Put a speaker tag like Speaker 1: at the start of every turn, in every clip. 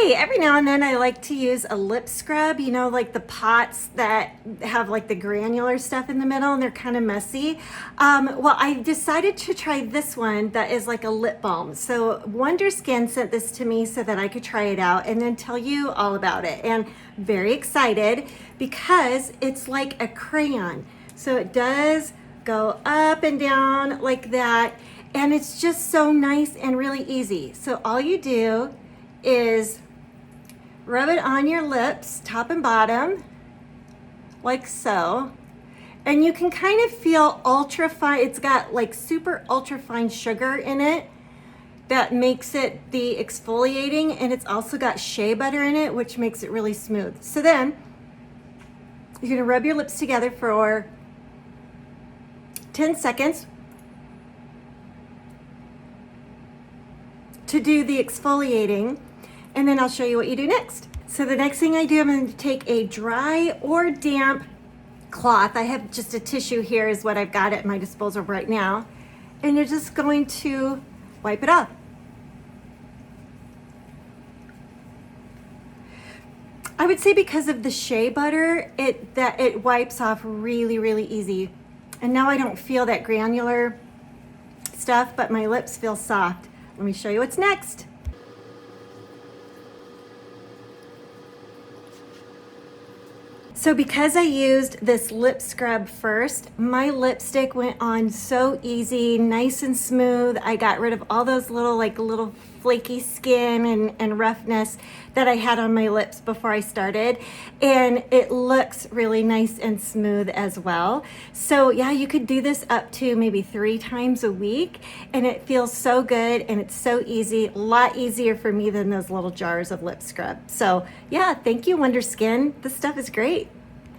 Speaker 1: Hey, every now and then I like to use a lip scrub, you know, like the pots that have like the granular stuff in the middle and they're kind of messy. Well, I decided to try this one that is like a lip balm. So Wonderskin sent this to me so that I could try it out and then tell you all about it. And very excited because it's like a crayon. So it does go up and down like that. And it's just so nice and really easy. So all you do is rub it on your lips, top and bottom, like so. And you can kind of feel ultra fine. It's got like super ultra fine sugar in it that makes it the exfoliating, and it's also got shea butter in it, which makes it really smooth. So then you're gonna rub your lips together for 10 seconds to do the exfoliating, and then I'll show you what you do next. So the next thing I do, I'm going to take a dry or damp cloth. I have just a tissue here is what I've got at my disposal right now. And you're just going to wipe it off. I would say because of the shea butter, it wipes off really, really easy. And now I don't feel that granular stuff, but my lips feel soft. Let me show you what's next. So because I used this lip scrub first, my lipstick went on so easy, nice and smooth. I got rid of all those little flaky skin and roughness that I had on my lips before I started. And it looks really nice and smooth as well. So yeah, you could do this up to maybe 3 times a week, and it feels so good and it's so easy, a lot easier for me than those little jars of lip scrub. So yeah, thank you, Wonderskin. This stuff is great.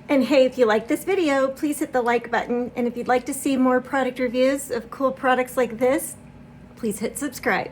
Speaker 1: And hey, if you like this video, please hit the like button. And if you'd like to see more product reviews of cool products like this, please hit subscribe.